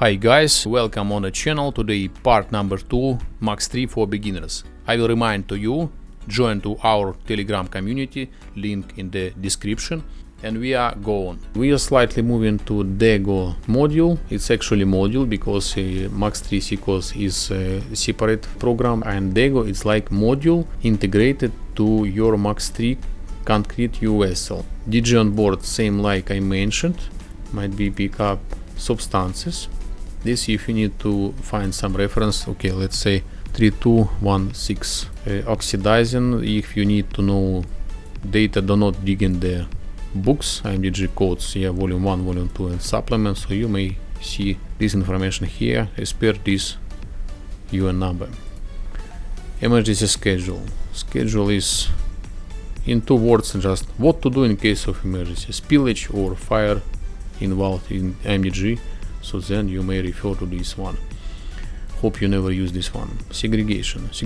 Hi guys, welcome on the channel. Today part number 2, MACS3 for beginners. I will remind to you, join to our Telegram community, link in the description, and we are going. We are slightly moving to Dego module. It's actually module because MACS3 sequels is a separate program, and Dego is like module integrated to your MACS3 concrete vessel. DG on board, same like I mentioned, might be pick up substances. This if you need to find some reference, okay, let's say 3216 oxidizing. If you need to know data, do not dig in the books, IMDG codes, yeah, volume 1, volume 2 and supplements, so you may see this information here as per this UN number. Emergency schedule is in 2 words, just what to do in case of emergency, spillage or fire involved in IMDG. So then you may refer to this one. Hope you never use this one. Segregation is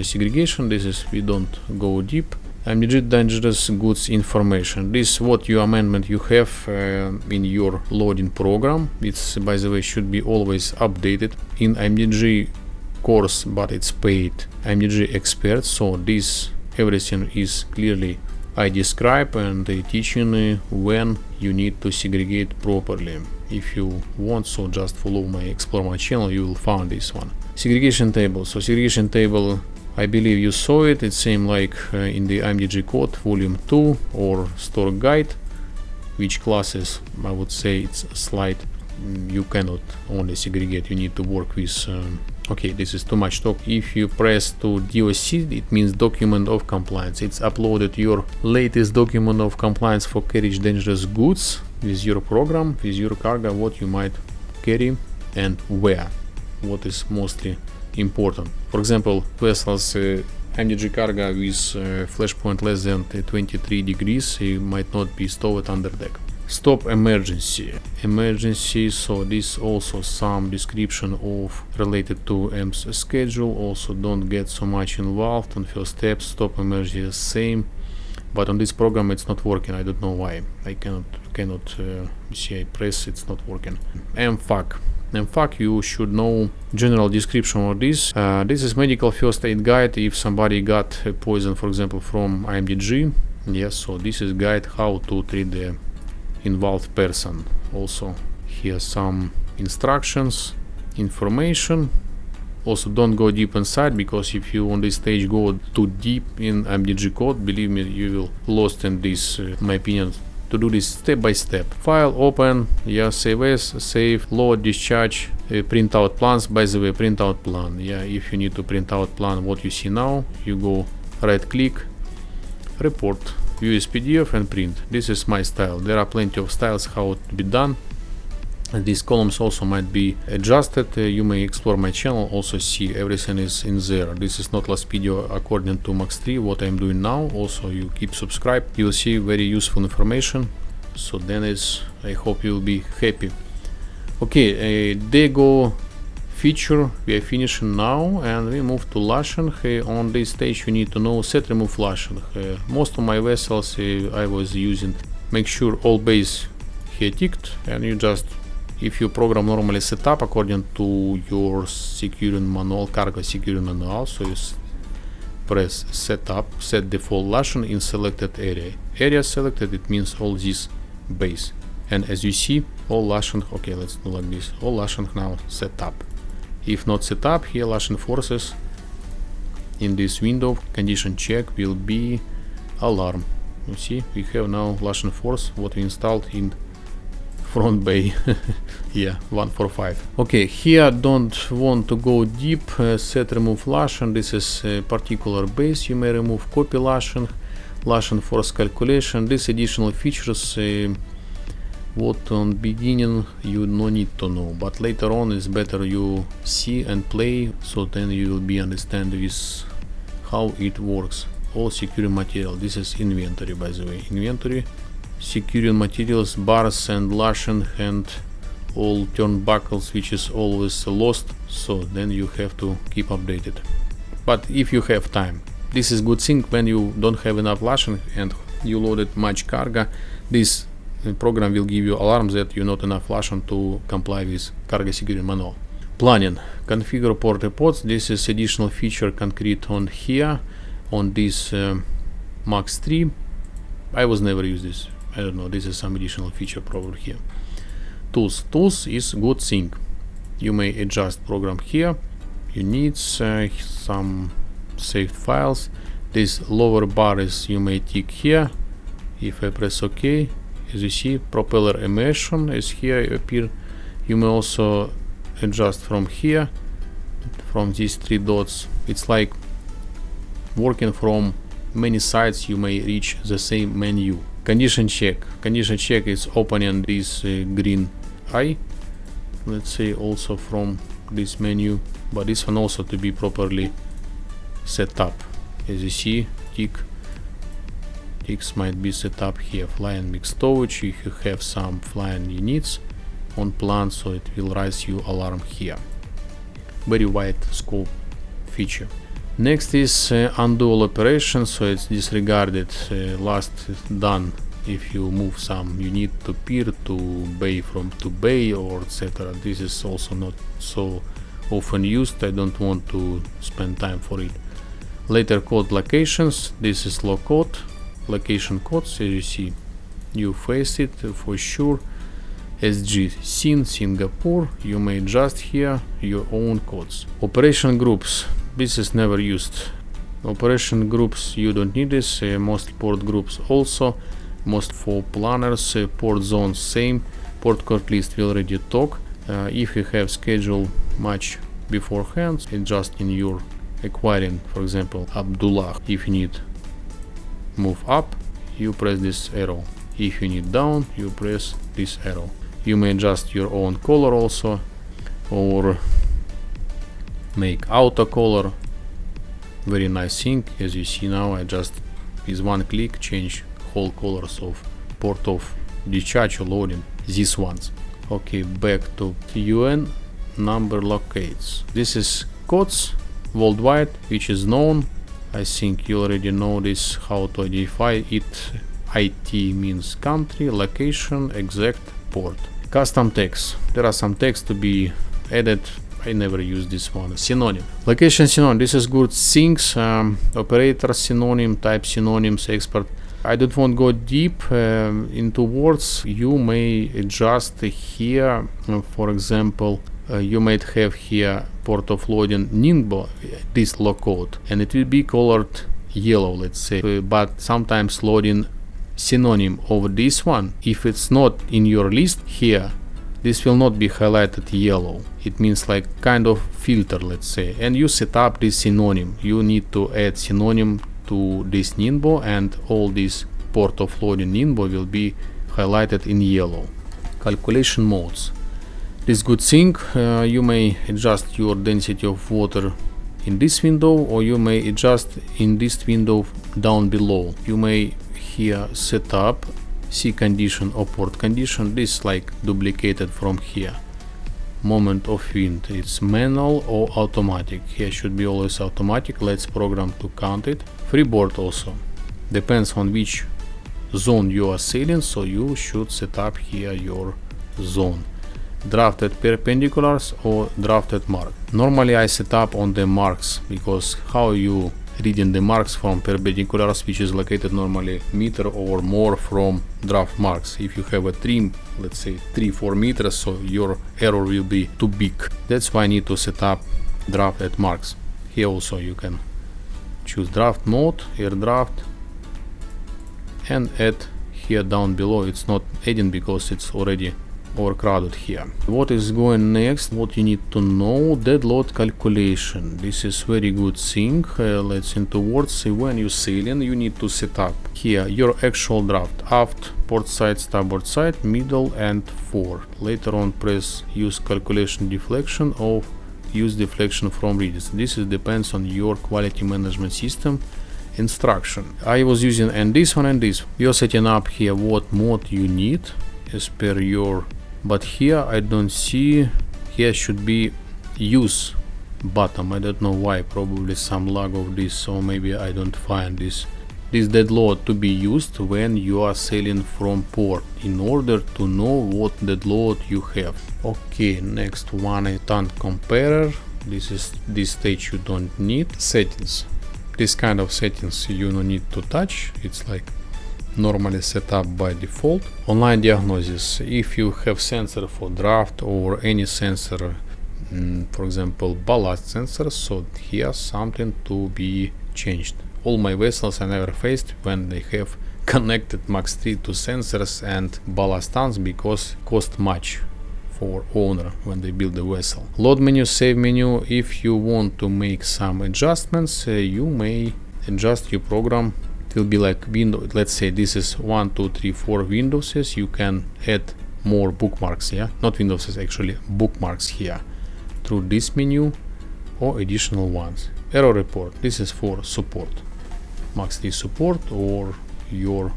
segregation. This is, we don't go deep. IMDG dangerous goods information. This what your amendment you have in your loading program. It's, by the way, should be always updated in IMDG course, but it's paid IMDG expert. So this everything is clearly I describe and they teaching when you need to segregate properly. If you want, so just follow my explore my channel, you will find this one. Segregation table. So segregation table, I believe you saw it. It's same like in the IMDG code volume 2 or store guide. Which classes, I would say it's slight. You cannot only segregate, you need to work with okay, this is too much talk. If you press to DOC, it means document of compliance. It's uploaded your latest document of compliance for carriage dangerous goods with your program, with your cargo, what you might carry and where, what is mostly important. For example, vessels MDG cargo with flash point less than 23 degrees might not be stored under deck. Stop emergency, so this also some description of related to EMS schedule. Also don't get so much involved on first step. Stop emergency is same, but on this program it's not working. I don't know why. I cannot see I press, it's not working. MFAQ, you should know general description of this. This is medical first aid guide if somebody got poison, for example, from IMDG. Yes, so this is guide how to treat the involved person. Also here some instructions, information. Also don't go deep inside, because if you on this stage go too deep in MDG code, believe me, you will lost in this my opinion. To do this step by step. File open, yeah, save as, save, load, discharge, print out plans. By the way, print out plan, yeah, if you need to print out plan what you see now, you go right click, report, view as PDF and print. This is my style. There are plenty of styles how to be done. And these columns also might be adjusted. You may explore my channel, also see everything is in there. This is not last video according to MACS3 what I'm doing now. Also you keep subscribed, you'll see very useful information. So then is, I hope you'll be happy. Okay, Dego feature we are finishing now, and we move to lashing. On this stage you need to know set remove lashing. Most of my vessels I was using, make sure all base here ticked, and you just, if your program normally set up according to your securing manual, cargo securing manual, so you press setup, set default lashing in selected area. Area selected, it means all this base, and as you see all lashing, okay, let's do like this, all lashing now set up. If not set up, here lashing forces in this window condition check will be alarm. You see we have now lashing force what we installed in front bay. Yeah, 145. Okay, here don't want to go deep. Set remove lashing, this is a particular base. You may remove copy lashing, lashing force calculation. These additional features what on beginning you no need to know, but later on is better you see and play, so then you will be understand with how it works. All securing material, this is inventory, by the way, inventory, securing materials, bars and lashing and all turnbuckles, which is always lost, so then you have to keep updated. But if you have time, this is good thing when you don't have enough lashing and you loaded much cargo. This the program will give you alarm that you not enough lashing to comply with cargo security manual. Planning, configure port reports. This is additional feature concrete on here on this MACS3. I was never use this. I don't know. This is some additional feature probably here. Tools is good thing. You may adjust program here. You need some saved files. This lower bar is you may tick here. If I press OK, as you see, propeller emission is here appear. You may also adjust from here, from these 3 dots. It's like working from many sides. You may reach the same menu. Condition check. Condition check is opening this green eye. Let's say also from this menu, but this one also to be properly set up. As you see, ticks might be set up here. Flying mixed stowage. If you have some flying units on plan, so it will raise you alarm here. Very wide scope feature. Next is undo all operations, so it's disregarded last done if you move some unit to pier to bay from to bay or etc. This is also not so often used. I don't want to spend time for it. Later code locations. This is low code location codes. As you see, you face it for sure. SG SIN Singapore. You may adjust here your own codes. Operation groups. This is never used. Operation groups, you don't need this. Most port groups also. Most for planners. Port zones same. Port code list we already talk. If you have schedule much beforehand, adjust in your acquiring, for example, Abdullah. If you need move up, you press this arrow. If you need down, you press this arrow. You may adjust your own color also, or make auto color. Very nice thing. As you see now, I just with one click change whole colors of port of discharge or loading, these ones. Okay, back to UN number locates. This is codes worldwide, which is known. I think you already know this, how to identify it. IT means country, location, exact port. Custom text. There are some text to be added. I never use this one. Synonym. Location synonym. This is good things. Operator synonym, type synonyms, expert. I don't want to go deep into words. You may adjust here. For example, you might have here port of loading Ningbo, this low code, and it will be colored yellow, let's say. But sometimes loading synonym of this one, if it's not in your list here, this will not be highlighted yellow. It means like kind of filter, let's say. And you set up this synonym. You need to add synonym to this Ningbo, and all this port of loading Ningbo will be highlighted in yellow. Calculation modes. This good thing, you may adjust your density of water in this window, or you may adjust in this window down below. You may here set up C condition or port condition. This like duplicated from here. Moment of wind, it's manual or automatic. Here should be always automatic. Let's program to count it. Freeboard also depends on which zone you are sailing, so you should set up here your zone. Drafted perpendiculars or drafted mark. Normally I set up on the marks, because how you reading the marks from perpendiculars, which is located normally meter or more from draft marks. If you have a trim, let's say 3-4 meters, so your error will be too big. That's why I need to set up drafted marks. Here also you can choose draft mode, air draft, and add here down below. It's not adding because it's already overcrowded here. What is going next? What you need to know? Dead load calculation. This is very good thing. Let's into words. When you sailing, you need to set up here your actual draft: aft, port side, starboard side, middle, and fore. Later on, press use calculation deflection or use deflection from readers. This is depends on your quality management system instruction. I was using and this one and this. You're setting up here what mode you need as per your. But here I don't see. Here should be use bottom. I don't know why. Probably some lag of this, or maybe I don't find this this dead load to be used when you are selling from port in order to know what dead load you have. Okay, next one, a ton comparer. This stage you don't need. Settings. This kind of settings you don't need to touch. It's like normally set up by default. Online diagnosis. If you have sensor for draft or any sensor, for example ballast sensor, so here's something to be changed. All my vessels I never faced when they have connected MACS3 to sensors and ballast tons because cost much for owner when they build the vessel. Load menu, save menu. If you want to make some adjustments, you may adjust your program. It will be like window. Let's say this is 1, 2, 3, 4 Windowses. You can add more bookmarks, yeah, not Windowses, actually bookmarks here through this menu or additional ones. Error report. This is for support. MACS3 support or your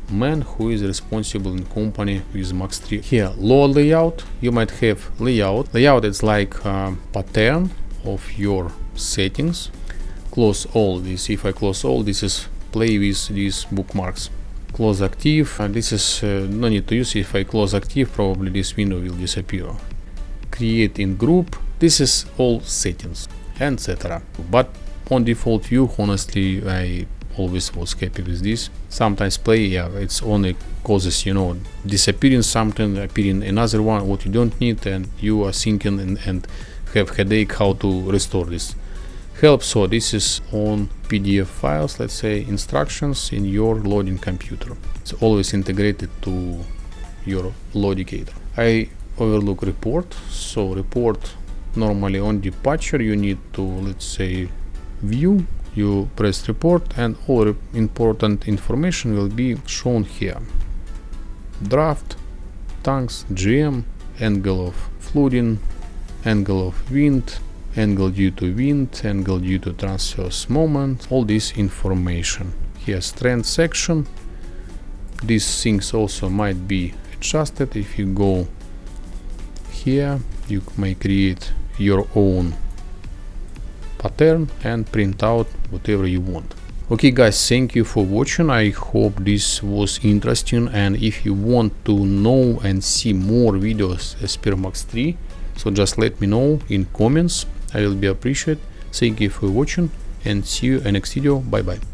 man who is responsible in company with MACS3. Here, load layout. You might have layout. Layout is like a pattern of your settings. Close all. This, if I close all, this is play with these bookmarks. Close active. This is no need to use. If I close active, probably this window will disappear. Create in group. This is all settings, etc. But on default view, honestly, I always was happy with this. Sometimes play, yeah, it's only causes, you know, disappearing something, appearing another one what you don't need, and you are thinking and have headache how to restore this. Help. So this is on PDF files, let's say instructions in your loading computer. It's always integrated to your Loadicator. I overlook report. So report, normally on departure you need to, let's say, view. You press report and all important information will be shown here. Draft, tanks, GM, angle of flooding, angle of wind, angle due to wind, angle due to transverse moment, all this information. Here strength section. These things also might be adjusted. If you go here, you may create your own pattern and print out whatever you want. Okay guys, thank you for watching. I hope this was interesting, and if you want to know and see more videos as per MACS3, so just let me know in comments. I will be appreciated. Thank you for watching and see you in next video. Bye bye.